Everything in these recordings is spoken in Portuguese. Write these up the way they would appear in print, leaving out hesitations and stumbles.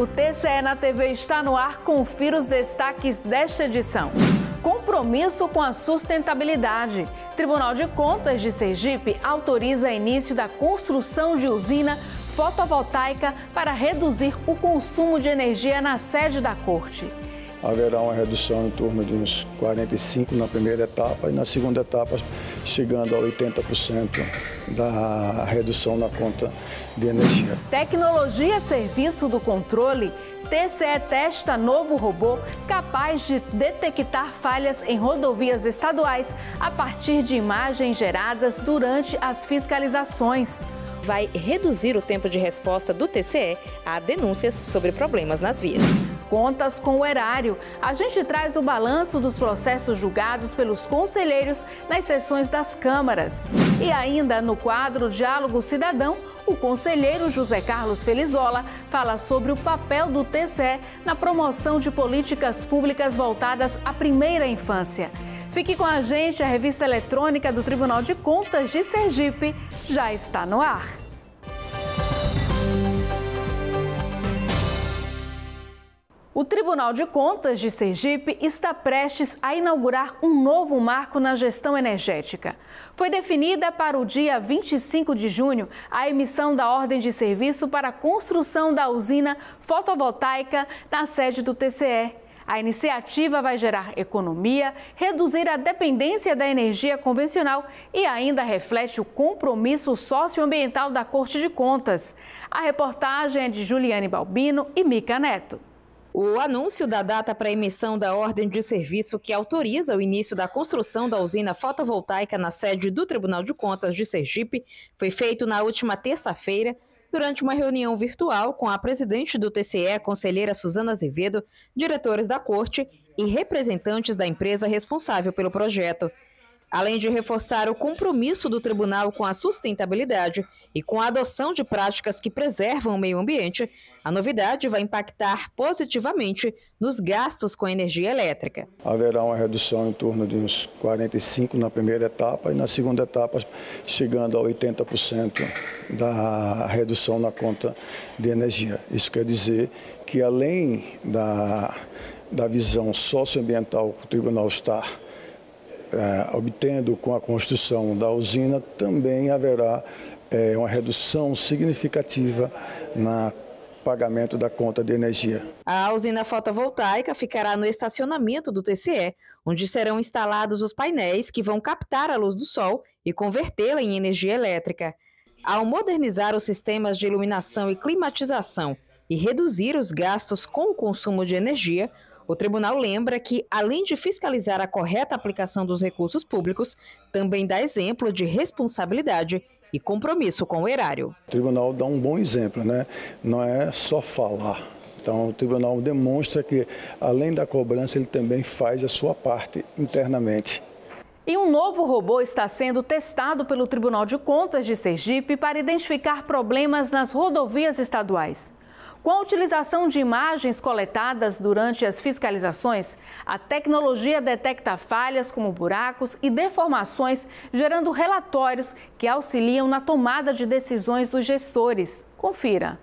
O TCE na TV está no ar. Confira os destaques desta edição. Compromisso com a sustentabilidade. Tribunal de Contas de Sergipe autoriza início da construção de usina fotovoltaica para reduzir o consumo de energia na sede da Corte. Haverá uma redução em torno de uns 45% na primeira etapa e na segunda etapa chegando a 80% da redução na conta de energia. Tecnologia Serviço do Controle. TCE testa novo robô capaz de detectar falhas em rodovias estaduais a partir de imagens geradas durante as fiscalizações. Vai reduzir o tempo de resposta do TCE a denúncias sobre problemas nas vias. Contas com o erário. A gente traz o balanço dos processos julgados pelos conselheiros nas sessões das câmaras. E ainda no quadro Diálogo Cidadão, o conselheiro José Carlos Felizola fala sobre o papel do TCE na promoção de políticas públicas voltadas à primeira infância. Fique com a gente, a revista eletrônica do Tribunal de Contas de Sergipe já está no ar. O Tribunal de Contas de Sergipe está prestes a inaugurar um novo marco na gestão energética. Foi definida para o dia 25 de junho a emissão da ordem de serviço para a construção da usina fotovoltaica na sede do TCE. A iniciativa vai gerar economia, reduzir a dependência da energia convencional e ainda reflete o compromisso socioambiental da Corte de Contas. A reportagem é de Juliane Balbino e Mica Neto. O anúncio da data para a emissão da ordem de serviço que autoriza o início da construção da usina fotovoltaica na sede do Tribunal de Contas de Sergipe foi feito na última terça-feira, durante uma reunião virtual com a presidente do TCE, a conselheira Suzana Azevedo, diretores da Corte e representantes da empresa responsável pelo projeto. Além de reforçar o compromisso do tribunal com a sustentabilidade e com a adoção de práticas que preservam o meio ambiente, a novidade vai impactar positivamente nos gastos com energia elétrica. Haverá uma redução em torno de uns 45% na primeira etapa e na segunda etapa chegando a 80% da redução na conta de energia. Isso quer dizer que além da visão socioambiental que o tribunal está obtendo com a construção da usina, também haverá uma redução significativa no pagamento da conta de energia. A usina fotovoltaica ficará no estacionamento do TCE, onde serão instalados os painéis que vão captar a luz do sol e convertê-la em energia elétrica. Ao modernizar os sistemas de iluminação e climatização e reduzir os gastos com o consumo de energia, o tribunal lembra que, além de fiscalizar a correta aplicação dos recursos públicos, também dá exemplo de responsabilidade e compromisso com o erário. O tribunal dá um bom exemplo, né? Não é só falar. Então, o tribunal demonstra que, além da cobrança, ele também faz a sua parte internamente. E um novo robô está sendo testado pelo Tribunal de Contas de Sergipe para identificar problemas nas rodovias estaduais. Com a utilização de imagens coletadas durante as fiscalizações, a tecnologia detecta falhas como buracos e deformações, gerando relatórios que auxiliam na tomada de decisões dos gestores. Confira.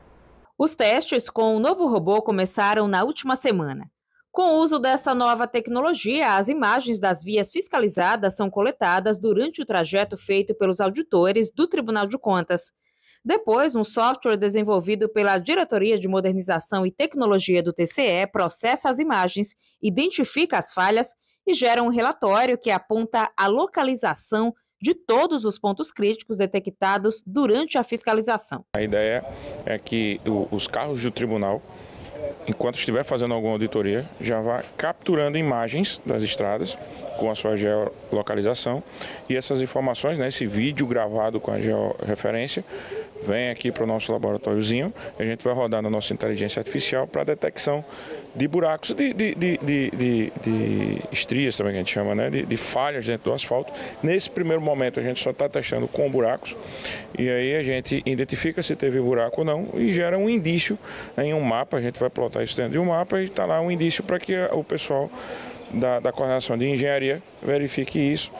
Os testes com o novo robô começaram na última semana. Com o uso dessa nova tecnologia, as imagens das vias fiscalizadas são coletadas durante o trajeto feito pelos auditores do Tribunal de Contas. Depois, um software desenvolvido pela Diretoria de Modernização e Tecnologia do TCE processa as imagens, identifica as falhas e gera um relatório que aponta a localização de todos os pontos críticos detectados durante a fiscalização. A ideia é que os carros do tribunal, enquanto estiver fazendo alguma auditoria, já vá capturando imagens das estradas com a sua geolocalização e essas informações, né, esse vídeo gravado com a georreferência, vem aqui para o nosso laboratóriozinho, a gente vai rodar na nossa inteligência artificial para a detecção de buracos, de estrias também que a gente chama, né, de falhas dentro do asfalto. Nesse primeiro momento a gente só está testando com buracos e aí a gente identifica se teve buraco ou não e gera um indício em um mapa, a gente vai plotar isso dentro de um mapa e está lá um indício para que o pessoal da coordenação de engenharia verifique isso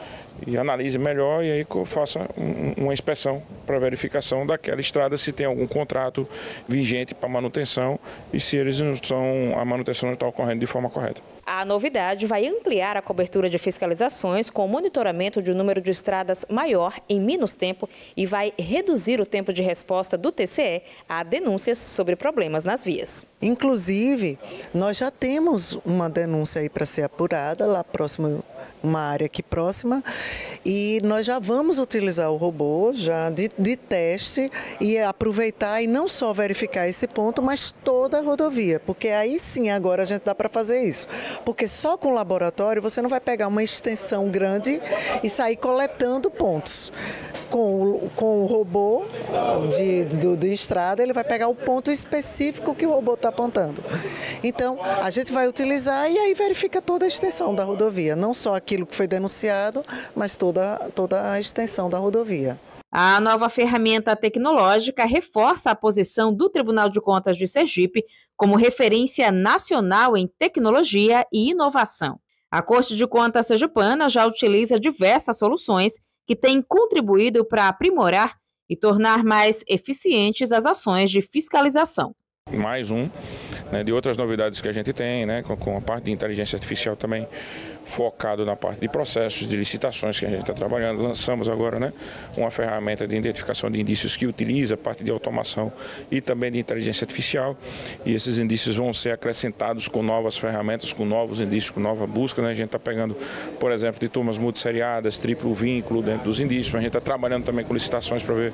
e analise melhor e aí faça uma inspeção para verificação daquela estrada, se tem algum contrato vigente para manutenção e se a manutenção não está ocorrendo de forma correta. A novidade vai ampliar a cobertura de fiscalizações com o monitoramento de um número de estradas maior em menos tempo e vai reduzir o tempo de resposta do TCE a denúncias sobre problemas nas vias. Inclusive, nós já temos uma denúncia aí para ser apurada lá próximo, uma área aqui próxima, e nós já vamos utilizar o robô já de teste e aproveitar e não só verificar esse ponto, mas toda a rodovia, porque aí sim agora a gente dá para fazer isso. Porque só com o laboratório você não vai pegar uma extensão grande e sair coletando pontos. Com o robô de estrada, ele vai pegar o ponto específico que o robô está apontando. Então, a gente vai utilizar e aí verifica toda a extensão da rodovia. Não só aquilo que foi denunciado, mas toda a extensão da rodovia. A nova ferramenta tecnológica reforça a posição do Tribunal de Contas de Sergipe como referência nacional em tecnologia e inovação. A Corte de Contas sergipana já utiliza diversas soluções que têm contribuído para aprimorar e tornar mais eficientes as ações de fiscalização. Mais de outras novidades que a gente tem, com a parte de inteligência artificial também focado na parte de processos, de licitações que a gente está trabalhando. Lançamos agora uma ferramenta de identificação de indícios que utiliza a parte de automação e também de inteligência artificial. E esses indícios vão ser acrescentados com novas ferramentas, com novos indícios, com nova busca. A gente está pegando, por exemplo, de turmas multisseriadas, triplo vínculo dentro dos indícios. A gente está trabalhando também com licitações para ver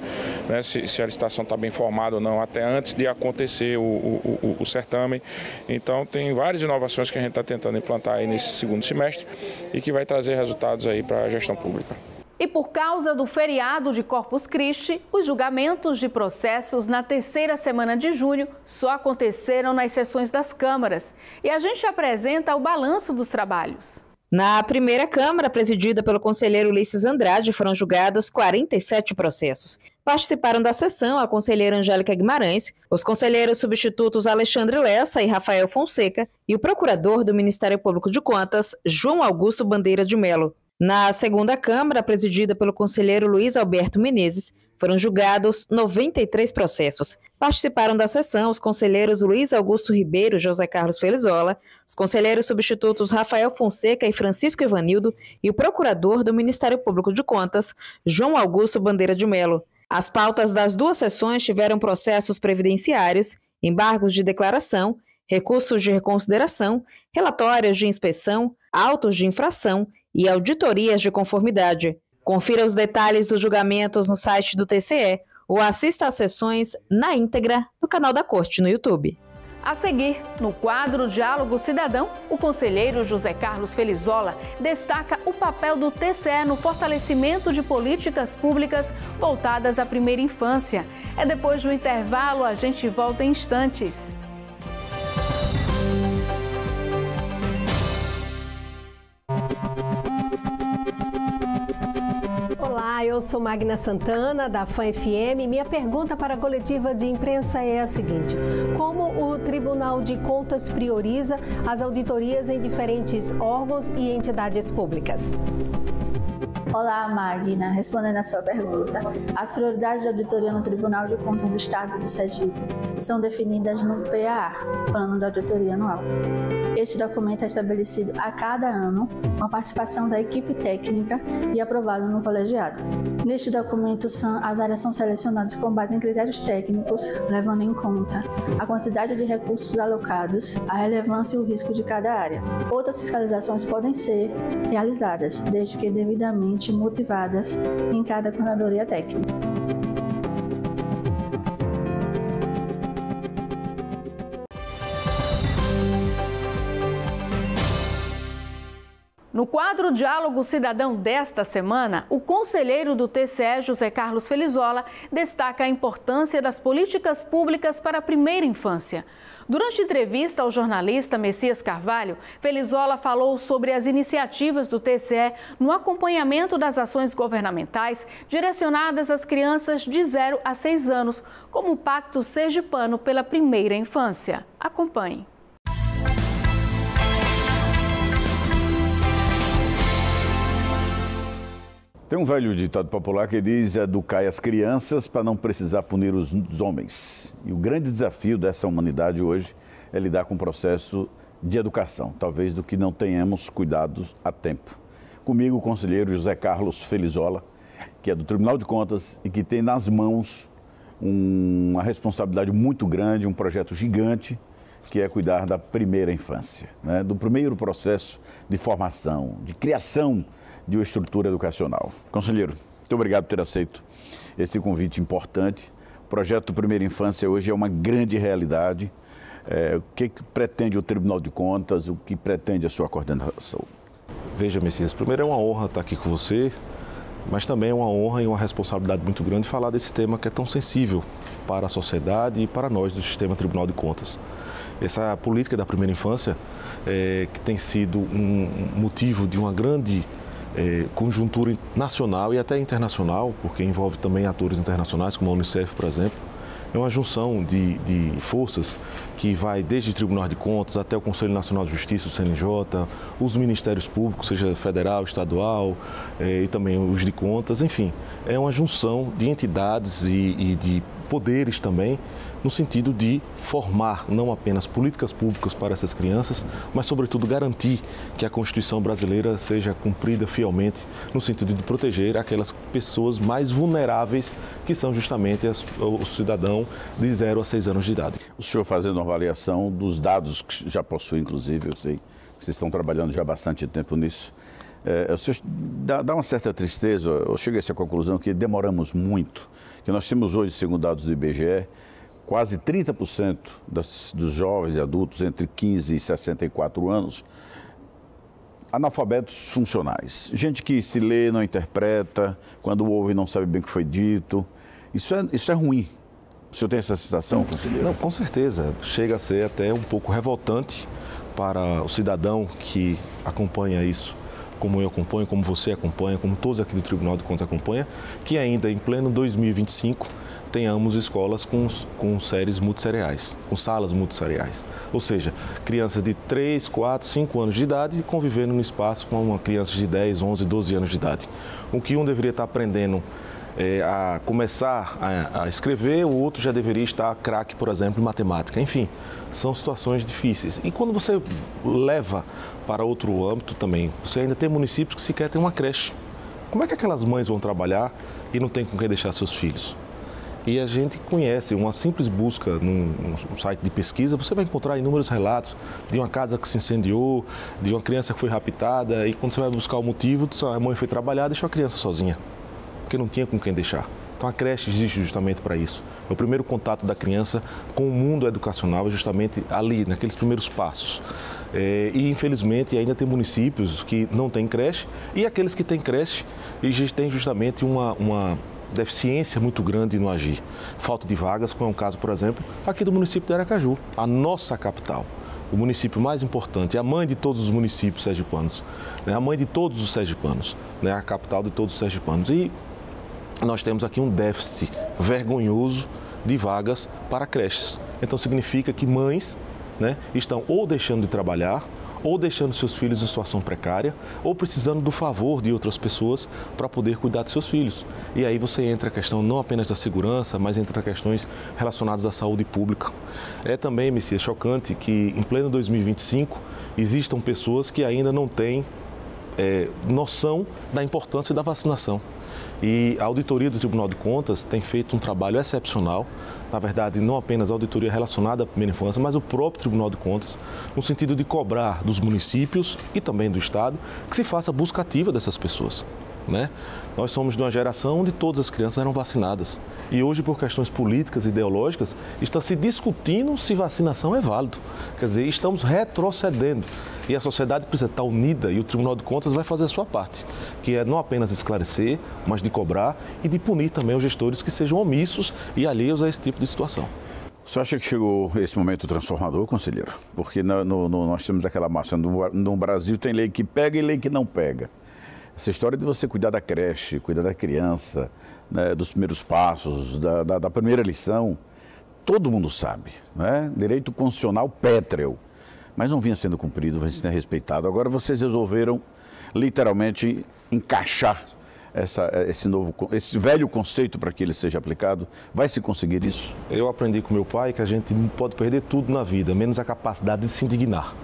se a licitação está bem formada ou não, até antes de acontecer o certame. Então, tem várias inovações que a gente está tentando implantar aí nesse segundo semestre e que vai trazer resultados aí para a gestão pública. E por causa do feriado de Corpus Christi, os julgamentos de processos na terceira semana de junho só aconteceram nas sessões das câmaras. E a gente apresenta o balanço dos trabalhos. Na primeira Câmara, presidida pelo conselheiro Ulisses Andrade, foram julgados 47 processos. Participaram da sessão a conselheira Angélica Guimarães, os conselheiros substitutos Alexandre Lessa e Rafael Fonseca e o procurador do Ministério Público de Contas, João Augusto Bandeira de Melo. Na segunda Câmara, presidida pelo conselheiro Luiz Alberto Menezes, foram julgados 93 processos. Participaram da sessão os conselheiros Luiz Augusto Ribeiro e José Carlos Felizola, os conselheiros substitutos Rafael Fonseca e Francisco Evanildo e o procurador do Ministério Público de Contas, João Augusto Bandeira de Melo. As pautas das duas sessões tiveram processos previdenciários, embargos de declaração, recursos de reconsideração, relatórios de inspeção, autos de infração e auditorias de conformidade. Confira os detalhes dos julgamentos no site do TCE ou assista às sessões na íntegra no canal da Corte no YouTube. A seguir, no quadro Diálogo Cidadão, o conselheiro José Carlos Felizola destaca o papel do TCE no fortalecimento de políticas públicas voltadas à primeira infância. É depois do intervalo, a gente volta em instantes. Olá, eu sou Magna Santana, da FAM-FM. Minha pergunta para a coletiva de imprensa é a seguinte: como o Tribunal de Contas prioriza as auditorias em diferentes órgãos e entidades públicas? Olá, Magna. Respondendo a sua pergunta, as prioridades de auditoria no Tribunal de Contas do Estado do Sergipe são definidas no PAA, Plano de Auditoria Anual. Este documento é estabelecido a cada ano, com a participação da equipe técnica e aprovado no colegiado. Neste documento, as áreas são selecionadas com base em critérios técnicos, levando em conta a quantidade de recursos alocados, a relevância e o risco de cada área. Outras fiscalizações podem ser realizadas, desde que devidamente motivadas em cada coordenadoria técnica. No quadro Diálogo Cidadão desta semana, o conselheiro do TCE, José Carlos Felizola, destaca a importância das políticas públicas para a primeira infância. Durante entrevista ao jornalista Messias Carvalho, Felizola falou sobre as iniciativas do TCE no acompanhamento das ações governamentais direcionadas às crianças de 0 a 6 anos, como o Pacto Sergipano pela Primeira Infância. Acompanhe. Tem um velho ditado popular que diz: educai as crianças para não precisar punir os homens. E o grande desafio dessa humanidade hoje é lidar com o processo de educação, talvez do que não tenhamos cuidado a tempo. Comigo o conselheiro José Carlos Felizola, que é do Tribunal de Contas e que tem nas mãos uma responsabilidade muito grande, um projeto gigante, que é cuidar da primeira infância, né? Do primeiro processo de formação, de criação de uma estrutura educacional. Conselheiro, muito obrigado por ter aceito esse convite importante. O projeto Primeira Infância hoje é uma grande realidade. O que pretende o Tribunal de Contas, o que pretende a sua coordenação? Veja, Messias, primeiro é uma honra estar aqui com você, mas também é uma honra e uma responsabilidade muito grande falar desse tema que é tão sensível para a sociedade e para nós do Sistema Tribunal de Contas. Essa política da primeira infância, que tem sido um motivo de uma grande conjuntura nacional e até internacional, porque envolve também atores internacionais, como a Unicef, por exemplo. É uma junção de forças que vai desde o Tribunal de Contas até o Conselho Nacional de Justiça, o CNJ, os Ministérios Públicos, seja federal, estadual e também os de contas, enfim. É uma junção de entidades e de poderes também, no sentido de formar não apenas políticas públicas para essas crianças, mas, sobretudo, garantir que a Constituição brasileira seja cumprida fielmente, no sentido de proteger aquelas pessoas mais vulneráveis, que são justamente o cidadão de 0 a 6 anos de idade. O senhor fazendo uma avaliação dos dados que já possui, inclusive, eu sei que vocês estão trabalhando já há bastante tempo nisso. O senhor dá uma certa tristeza, eu cheguei a essa conclusão que demoramos muito, que nós temos hoje, segundo dados do IBGE, quase 30% dos jovens e adultos entre 15 e 64 anos analfabetos funcionais. Gente que se lê, não interpreta, quando ouve não sabe bem o que foi dito. Isso é ruim. O senhor tem essa sensação, conselheiro? Não, com certeza. Chega a ser até um pouco revoltante para o cidadão que acompanha isso, como eu acompanho, como você acompanha, como todos aqui do Tribunal de Contas acompanham, que ainda em pleno 2025 tenhamos escolas com séries multisseriais, com salas multisseriais. Ou seja, crianças de 3, 4, 5 anos de idade convivendo no espaço com uma criança de 10, 11, 12 anos de idade. O que um deveria estar aprendendo a começar a escrever, o outro já deveria estar craque, por exemplo, em matemática. Enfim, são situações difíceis. E quando você leva para outro âmbito também, você ainda tem municípios que sequer têm uma creche. Como é que aquelas mães vão trabalhar e não tem com quem deixar seus filhos? E a gente conhece, uma simples busca num site de pesquisa, você vai encontrar inúmeros relatos de uma casa que se incendiou, de uma criança que foi raptada, e quando você vai buscar o motivo, a mãe foi trabalhar e deixou a criança sozinha, porque não tinha com quem deixar. Então a creche existe justamente para isso. O primeiro contato da criança com o mundo educacional é justamente ali, naqueles primeiros passos. E infelizmente ainda tem municípios que não têm creche, e aqueles que têm creche e têm justamente uma deficiência muito grande no agir. Falta de vagas, como é um caso, por exemplo, aqui do município de Aracaju, a nossa capital. O município mais importante, a mãe de todos os municípios sergipanos, né? A mãe de todos os sergipanos, né? A capital de todos os sergipanos. E nós temos aqui um déficit vergonhoso de vagas para creches. Então significa que mães, né, estão ou deixando de trabalhar, ou deixando seus filhos em situação precária, ou precisando do favor de outras pessoas para poder cuidar de seus filhos. E aí você entra a questão não apenas da segurança, mas entra questões relacionadas à saúde pública. É também, Messias, chocante que em pleno 2025 existam pessoas que ainda não têm noção da importância da vacinação. E a auditoria do Tribunal de Contas tem feito um trabalho excepcional, na verdade, não apenas a auditoria relacionada à primeira infância, mas o próprio Tribunal de Contas, no sentido de cobrar dos municípios e também do Estado que se faça busca ativa dessas pessoas, né? Nós somos de uma geração onde todas as crianças eram vacinadas e hoje, por questões políticas e ideológicas, está se discutindo se vacinação é válido. Quer dizer, estamos retrocedendo e a sociedade precisa estar unida e o Tribunal de Contas vai fazer a sua parte, que é não apenas esclarecer, mas de cobrar e de punir também os gestores que sejam omissos e alheios a esse tipo de situação. Você acha que chegou esse momento transformador, conselheiro? Porque nós temos aquela máxima, no Brasil tem lei que pega e lei que não pega. Essa história de você cuidar da creche, cuidar da criança, né, dos primeiros passos, da primeira lição, todo mundo sabe, né? Direito constitucional pétreo, mas não vinha sendo cumprido, não vinha sendo respeitado. Agora vocês resolveram literalmente encaixar esse velho conceito para que ele seja aplicado? Vai se conseguir isso? Eu aprendi com meu pai que a gente não pode perder tudo na vida, menos a capacidade de se indignar.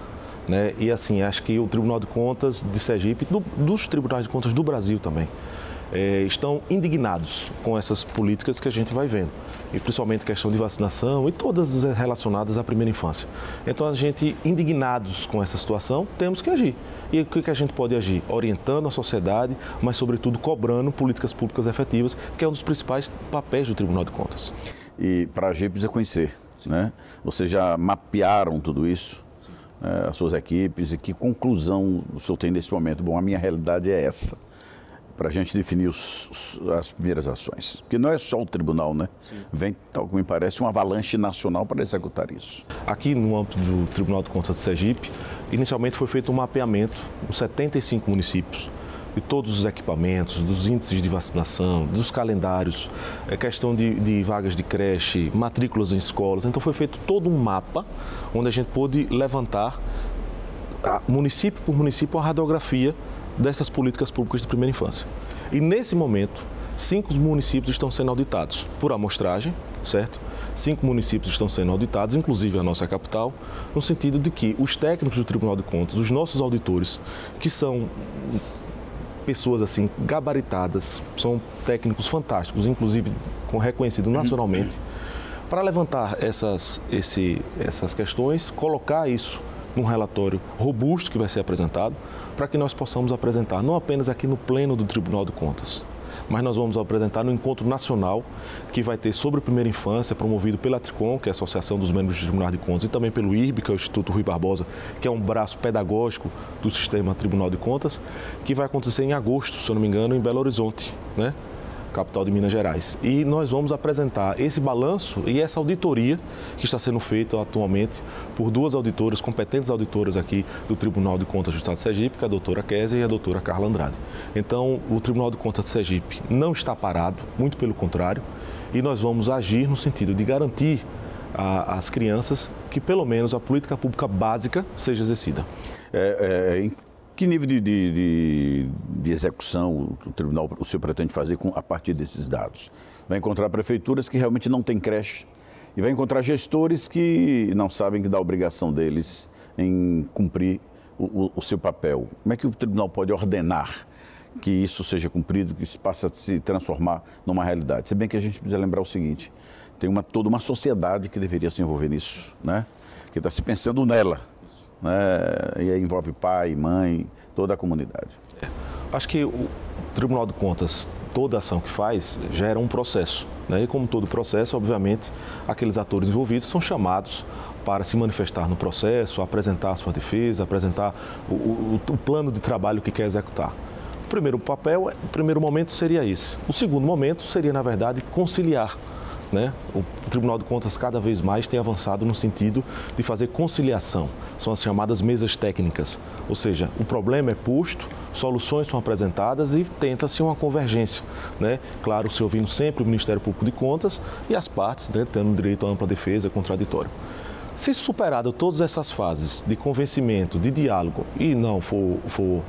Né? E assim, acho que o Tribunal de Contas de Sergipe, dos Tribunais de Contas do Brasil também, estão indignados com essas políticas que a gente vai vendo. E principalmente questão de vacinação e todas relacionadas à primeira infância. Então, a gente, indignados com essa situação, temos que agir. E o que a gente pode agir? Orientando a sociedade, mas, sobretudo, cobrando políticas públicas efetivas, que é um dos principais papéis do Tribunal de Contas. E para agir precisa conhecer, né? Vocês já mapearam tudo isso? As suas equipes, e que conclusão o senhor tem nesse momento? Bom, a minha realidade é essa, para a gente definir as primeiras ações. Porque não é só o tribunal, né? Sim. Vem, tal como me parece, uma avalanche nacional para executar isso. Aqui no âmbito do Tribunal de Contas de Sergipe, inicialmente foi feito um mapeamento nos 75 municípios, de todos os equipamentos, dos índices de vacinação, dos calendários, questão de vagas de creche, matrículas em escolas. Então foi feito todo um mapa onde a gente pôde levantar, município por município, uma radiografia dessas políticas públicas de primeira infância. E nesse momento, 5 municípios estão sendo auditados por amostragem, certo? 5 municípios estão sendo auditados, inclusive a nossa capital, no sentido de que os técnicos do Tribunal de Contas, os nossos auditores, que são pessoas assim gabaritadas, são técnicos fantásticos, inclusive reconhecidos nacionalmente, para levantar essas questões, colocar isso num relatório robusto que vai ser apresentado, para que nós possamos apresentar não apenas aqui no pleno do Tribunal de Contas, mas nós vamos apresentar no encontro nacional que vai ter sobre a primeira infância, promovido pela Tricom, que é a Associação dos Membros do Tribunal de Contas, e também pelo IRB, que é o Instituto Rui Barbosa, que é um braço pedagógico do sistema Tribunal de Contas, que vai acontecer em agosto, se eu não me engano, em Belo Horizonte, né? Capital de Minas Gerais. E nós vamos apresentar esse balanço e essa auditoria que está sendo feita atualmente por 2 auditoras, competentes auditoras aqui do Tribunal de Contas do Estado de Sergipe, que é a doutora Kézia e a doutora Carla Andrade. Então, o Tribunal de Contas de Sergipe não está parado, muito pelo contrário, e nós vamos agir no sentido de garantir às crianças que, pelo menos, a política pública básica seja exercida. Que nível de execução o tribunal, o senhor pretende fazer a partir desses dados? Vai encontrar prefeituras que realmente não têm creche e vai encontrar gestores que não sabem que dá a obrigação deles em cumprir o seu papel. Como é que o tribunal pode ordenar que isso seja cumprido, que isso passe a se transformar numa realidade? Se bem que a gente precisa lembrar o seguinte, tem toda uma sociedade que deveria se envolver nisso, né? Que está se pensando nela. E aí envolve pai, mãe, toda a comunidade. Acho que o Tribunal de Contas, toda ação que faz, gera um processo. Né? E como todo processo, obviamente, aqueles atores envolvidos são chamados para se manifestar no processo, apresentar a sua defesa, apresentar o plano de trabalho que quer executar. O primeiro momento seria esse. O segundo momento seria, na verdade, conciliar. Né? O Tribunal de Contas cada vez mais tem avançado no sentido de fazer conciliação, são as chamadas mesas técnicas, ou seja, o problema é posto, soluções são apresentadas e tenta-se uma convergência, né? Claro, se ouvindo sempre o Ministério Público de Contas e as partes, né, tendo direito à ampla defesa, contraditório. Se superado todas essas fases de convencimento, de diálogo e não for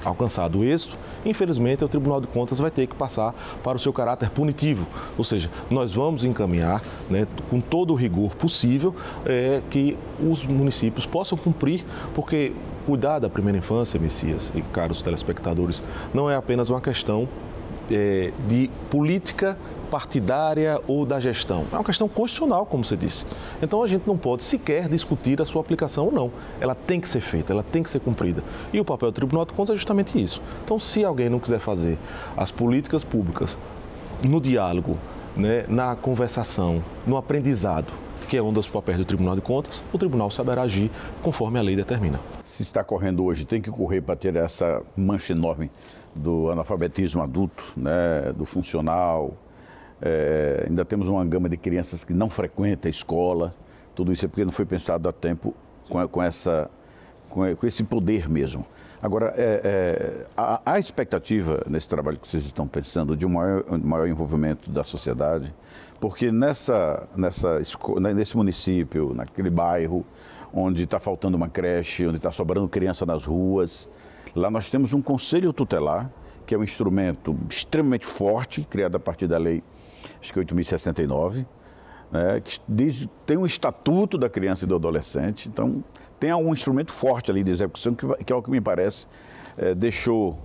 alcançado o êxito, infelizmente o Tribunal de Contas vai ter que passar para o seu caráter punitivo, ou seja, nós vamos encaminhar, né, com todo o rigor possível que os municípios possam cumprir, porque cuidar da primeira infância, Messias e caros telespectadores, não é apenas uma questão de política partidária ou da gestão. É uma questão constitucional, como você disse. Então, a gente não pode sequer discutir a sua aplicação ou não. Ela tem que ser feita, ela tem que ser cumprida. E o papel do Tribunal de Contas é justamente isso. Então, se alguém não quiser fazer as políticas públicas no diálogo, né, na conversação, no aprendizado, que é um dos papéis do Tribunal de Contas, o Tribunal saberá agir conforme a lei determina. Se está correndo hoje, tem que correr para ter essa mancha enorme do analfabetismo adulto, né, do funcional. Ainda temos uma gama de crianças que não frequentam a escola. Tudo isso é porque não foi pensado a tempo com esse poder mesmo. Agora, há expectativa nesse trabalho que vocês estão pensando de um maior envolvimento da sociedade, porque nesse município, naquele bairro, onde está faltando uma creche, onde está sobrando criança nas ruas, lá nós temos um conselho tutelar que é um instrumento extremamente forte, criado a partir da lei, acho que 8.069, né, que tem um estatuto da criança e do adolescente, então tem algum instrumento forte ali de execução que é o que me parece deixou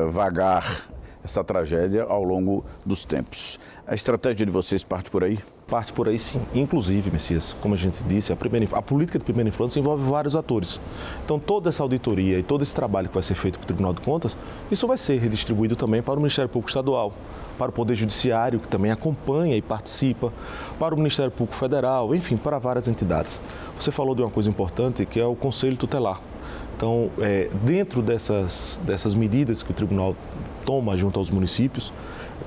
vagar essa tragédia ao longo dos tempos. A estratégia de vocês parte por aí? Parte por aí, sim. Inclusive, Messias, como a gente disse, a política de primeira infância envolve vários atores. Então, toda essa auditoria e todo esse trabalho que vai ser feito pelo Tribunal de Contas, isso vai ser redistribuído também para o Ministério Público Estadual, para o Poder Judiciário, que também acompanha e participa, para o Ministério Público Federal, enfim, para várias entidades. Você falou de uma coisa importante, que é o Conselho Tutelar. Então, dentro dessas medidas que o Tribunal toma junto aos municípios,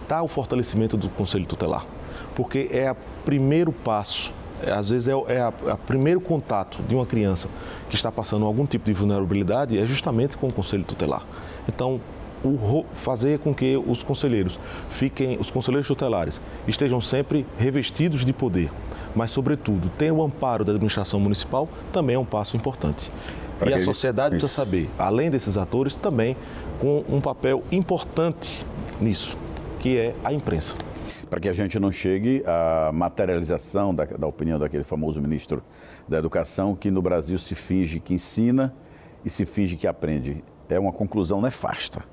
está o fortalecimento do Conselho Tutelar. Porque é o primeiro passo, às vezes o primeiro contato de uma criança que está passando algum tipo de vulnerabilidade é justamente com o Conselho Tutelar. Então, fazer com que os conselheiros tutelares estejam sempre revestidos de poder, mas, sobretudo, ter o amparo da administração municipal também é um passo importante. E a sociedade precisa saber, além desses atores, também com um papel importante nisso, que é a imprensa. Para que a gente não chegue à materialização da opinião daquele famoso ministro da Educação, que no Brasil se finge que ensina e se finge que aprende. É uma conclusão nefasta,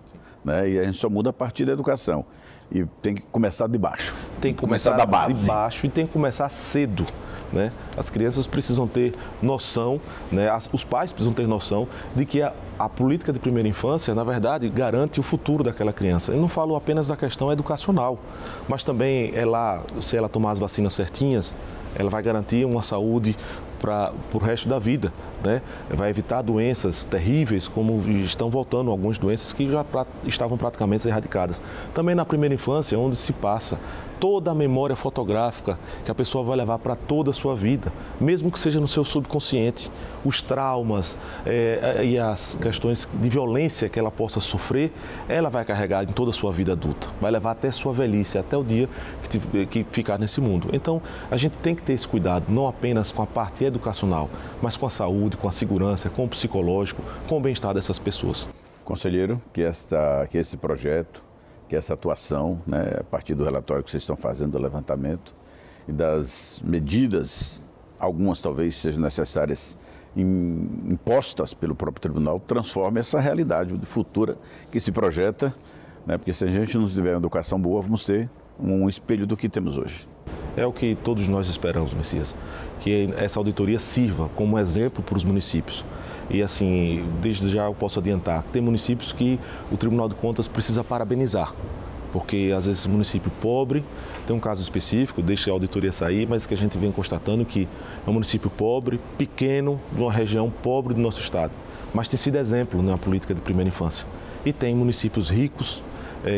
né? E a gente só muda a partir da educação. E tem que começar de baixo. Tem que começar da base. De baixo e tem que começar cedo. Né? As crianças precisam ter noção, né? Os pais precisam ter noção de que a política de primeira infância, na verdade, garante o futuro daquela criança. Eu não falo apenas da questão educacional, mas também se ela tomar as vacinas certinhas, ela vai garantir uma saúde para o resto da vida, né? Vai evitar doenças terríveis, como estão voltando algumas doenças que já estavam praticamente erradicadas. Também na primeira infância, onde se passa toda a memória fotográfica que a pessoa vai levar para toda a sua vida, mesmo que seja no seu subconsciente, os traumas e as questões de violência que ela possa sofrer, ela vai carregar em toda a sua vida adulta, vai levar até a sua velhice, até o dia que ficar nesse mundo. Então, a gente tem que ter esse cuidado, não apenas com a parte educacional, mas com a saúde, com a segurança, com o psicológico, com o bem-estar dessas pessoas. Conselheiro, que esse projeto, que essa atuação, né, a partir do relatório que vocês estão fazendo, do levantamento e das medidas, algumas talvez sejam necessárias, impostas pelo próprio tribunal, transforme essa realidade futura que se projeta, né, porque se a gente não tiver uma educação boa, vamos ter um espelho do que temos hoje. É o que todos nós esperamos, Messias, que essa auditoria sirva como exemplo para os municípios. E assim, desde já eu posso adiantar, tem municípios que o Tribunal de Contas precisa parabenizar, porque às vezes município pobre, tem um caso específico, deixa a auditoria sair, mas que a gente vem constatando que é um município pobre, pequeno, de uma região pobre do nosso estado, mas tem sido exemplo na política de primeira infância. E tem municípios ricos,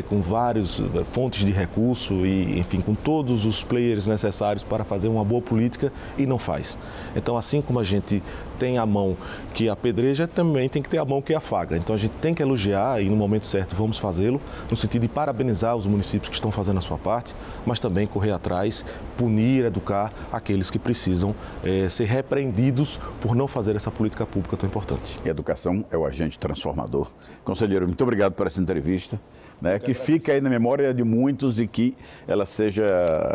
com várias fontes de recurso e, enfim, com todos os players necessários para fazer uma boa política e não faz. Então, assim como a gente tem a mão que apedreja, também tem que ter a mão que afaga. Então, a gente tem que elogiar e, no momento certo, vamos fazê-lo, no sentido de parabenizar os municípios que estão fazendo a sua parte, mas também correr atrás, punir, educar aqueles que precisam ser repreendidos por não fazer essa política pública tão importante. E a educação é o agente transformador. Conselheiro, muito obrigado por essa entrevista. Né, que fica aí na memória de muitos e que ela seja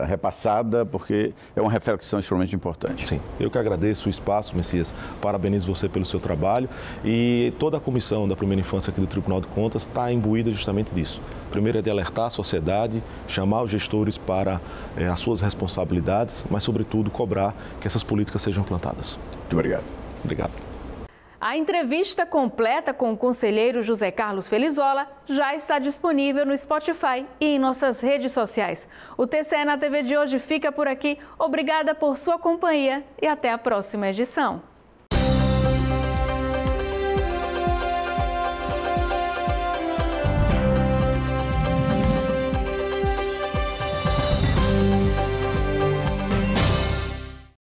repassada, porque é uma reflexão extremamente importante. Sim, eu que agradeço o espaço, Messias, parabenizo você pelo seu trabalho e toda a comissão da primeira infância aqui do Tribunal de Contas está imbuída justamente disso. Primeiro é de alertar a sociedade, chamar os gestores para as suas responsabilidades, mas sobretudo cobrar que essas políticas sejam implantadas. Muito obrigado. Obrigado. A entrevista completa com o conselheiro José Carlos Felizola já está disponível no Spotify e em nossas redes sociais. O TCE na TV de hoje fica por aqui. Obrigada por sua companhia e até a próxima edição.